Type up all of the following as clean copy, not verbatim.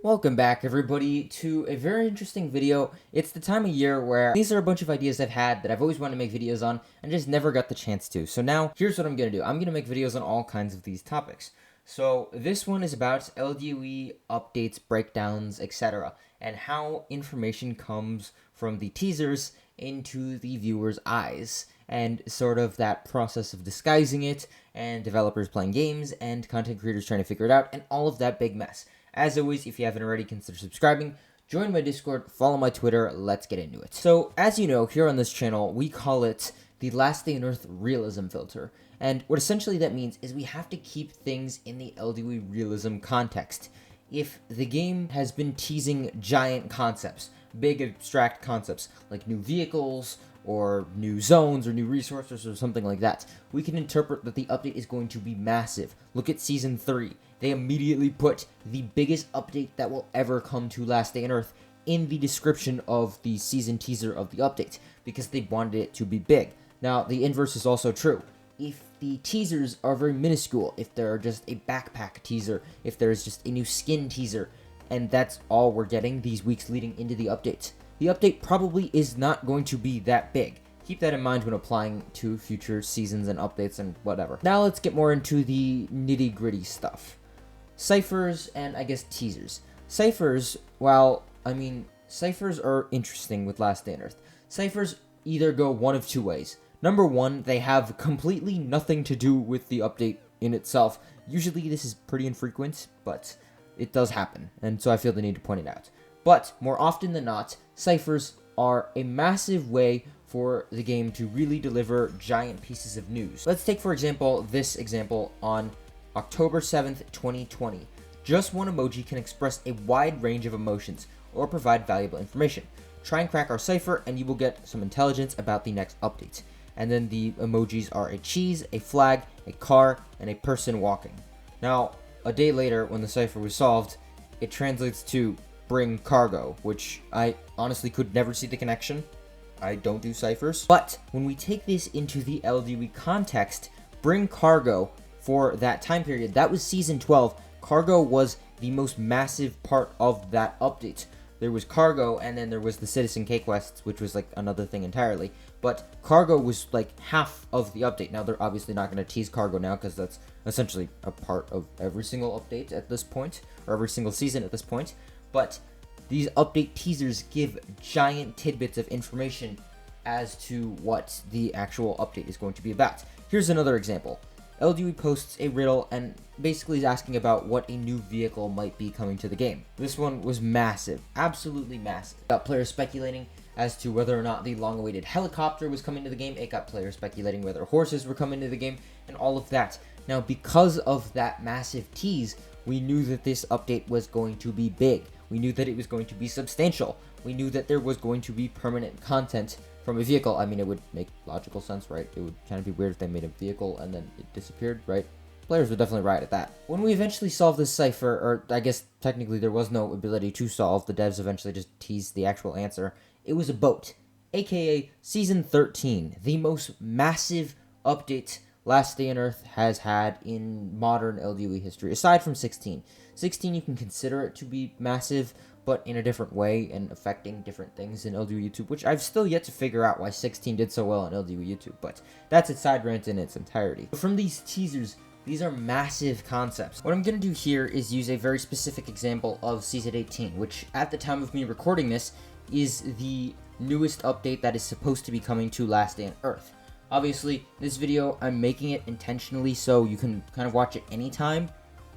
Welcome back, everybody, to a very interesting video. It's the time of year where these are a bunch of ideas I've had that I've always wanted to make videos on and just never got the chance to. So now, here's what I'm going to do. I'm going to make videos on all kinds of these topics. So this one is about LDUE updates, breakdowns, etc., and how information comes from the teasers into the viewer's eyes, and sort of that process of disguising it, and developers playing games, and content creators trying to figure it out, and all of that big mess. As always, if you haven't already, consider subscribing, join my Discord, follow my Twitter, let's get into it. So, as you know, here on this channel, we call it the Last Day on Earth realism filter. And what essentially that means is we have to keep things in the LDUE realism context. If the game has been teasing giant concepts, big abstract concepts, like new vehicles, or new zones, or new resources, or something like that, we can interpret that the update is going to be massive. Look at Season 3. They immediately put the biggest update that will ever come to Last Day on Earth in the description of the season teaser of the update, because they wanted it to be big. Now, the inverse is also true. If the teasers are very minuscule, if they're just a backpack teaser, if there's just a new skin teaser, and that's all we're getting these weeks leading into the update probably is not going to be that big. Keep that in mind when applying to future seasons and updates and whatever. Now let's get more into the nitty-gritty stuff. Ciphers and, I guess, teasers. Ciphers, ciphers are interesting with Last Day on Earth. Ciphers either go one of two ways. Number one, they have completely nothing to do with the update in itself. Usually this is pretty infrequent, but it does happen, and so I feel the need to point it out. But, more often than not, ciphers are a massive way for the game to really deliver giant pieces of news. Let's take, for example, this example on October 7th, 2020. Just one emoji can express a wide range of emotions or provide valuable information. Try and crack our cipher and you will get some intelligence about the next update. And then the emojis are a cheese, a flag, a car, and a person walking. Now, a day later, when the cipher was solved, it translates to bring cargo, which I honestly could never see the connection. I don't do ciphers. But when we take this into the LDUE context, bring cargo for that time period, that was Season 12. Cargo was the most massive part of that update. There was cargo, and then there was the Citizen K quests, which was like another thing entirely. But cargo was like half of the update. Now, they're obviously not going to tease cargo now, because that's essentially a part of every single update at this point, or every single season at this point. But these update teasers give giant tidbits of information as to what the actual update is going to be about. Here's another example. LDUE posts a riddle and basically is asking about what a new vehicle might be coming to the game. This one was massive, absolutely massive. It got players speculating as to whether or not the long-awaited helicopter was coming to the game. It got players speculating whether horses were coming to the game, and all of that. Now, because of that massive tease, we knew that this update was going to be big. We knew that it was going to be substantial. We knew that there was going to be permanent content from a vehicle. I mean, it would make logical sense, right? It would kind of be weird if they made a vehicle and then it disappeared, right? Players would definitely riot at that. When we eventually solved this cipher, or I guess technically there was no ability to solve, the devs eventually just teased the actual answer. It was a boat, aka Season 13, the most massive update Last Day on Earth has had in modern LDUE history, aside from 16. 16 you can consider it to be massive, but in a different way and affecting different things in LDUE YouTube, which I've still yet to figure out why 16 did so well on LDUE YouTube, but that's its side rant in its entirety. But from these teasers, these are massive concepts. What I'm going to do here is use a very specific example of Season 18, which at the time of me recording this is the newest update that is supposed to be coming to Last Day on Earth. Obviously, this video, I'm making it intentionally so you can kind of watch it anytime,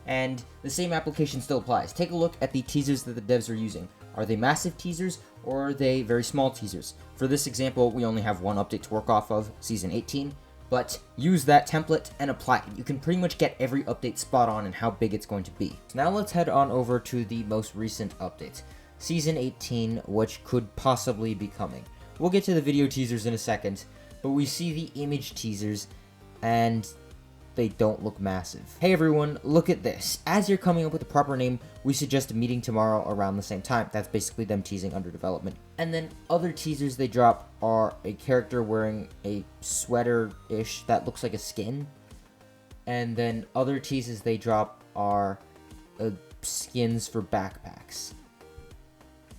and the same application still applies. Take a look at the teasers that the devs are using. Are they massive teasers, or are they very small teasers? For this example, we only have one update to work off of, Season 18, but use that template and apply it. You can pretty much get every update spot on and how big it's going to be. So now let's head on over to the most recent update, Season 18, which could possibly be coming. We'll get to the video teasers in a second, but we see the image teasers, and they don't look massive. Hey everyone, look at this. As you're coming up with a proper name, we suggest a meeting tomorrow around the same time. That's basically them teasing under development. And then other teasers they drop are a character wearing a sweater-ish that looks like a skin. And then other teasers they drop are a skins for backpacks.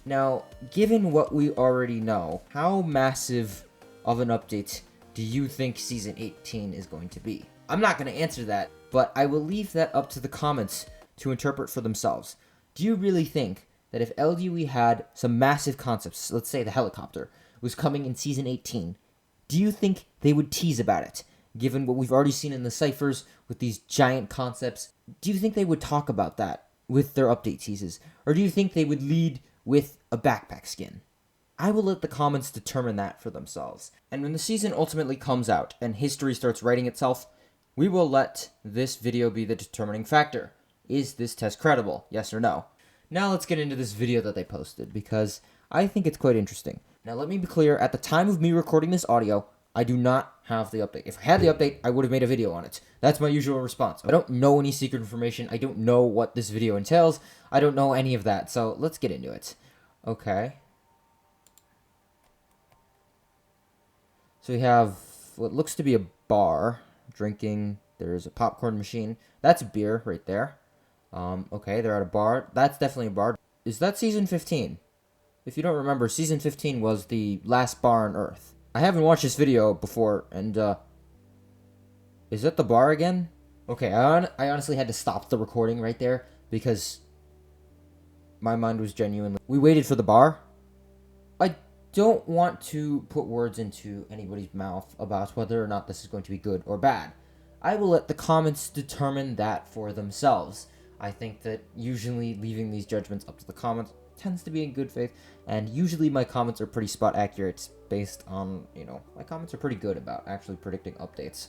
Now, given what we already know, how massive of an update do you think Season 18 is going to be? I'm not going to answer that, but I will leave that up to the comments to interpret for themselves. Do you really think that if LDUE had some massive concepts, let's say the helicopter, was coming in Season 18, do you think they would tease about it? Given what we've already seen in the ciphers with these giant concepts, do you think they would talk about that with their update teases? Or do you think they would lead with a backpack skin? I will let the comments determine that for themselves. And when the season ultimately comes out and history starts writing itself, we will let this video be the determining factor. Is this test credible? Yes or no? Now let's get into this video that they posted, because I think it's quite interesting. Now let me be clear, at the time of me recording this audio, I do not have the update. If I had the update, I would have made a video on it. That's my usual response. I don't know any secret information. I don't know what this video entails. I don't know any of that. So let's get into it. Okay. So we have what looks to be a bar, drinking. There's a popcorn machine. That's beer right there. Okay, they're at a bar. That's definitely a bar. Is that Season 15? If you don't remember, Season 15 was the last bar on Earth. I haven't watched this video before, and, is that the bar again? Okay, I honestly had to stop the recording right there, because my mind was genuinely... We waited for the bar? I don't want to put words into anybody's mouth about whether or not this is going to be good or bad. I will let the comments determine that for themselves. I think that usually leaving these judgments up to the comments tends to be in good faith, and usually my comments are pretty spot accurate based on, my comments are pretty good about actually predicting updates.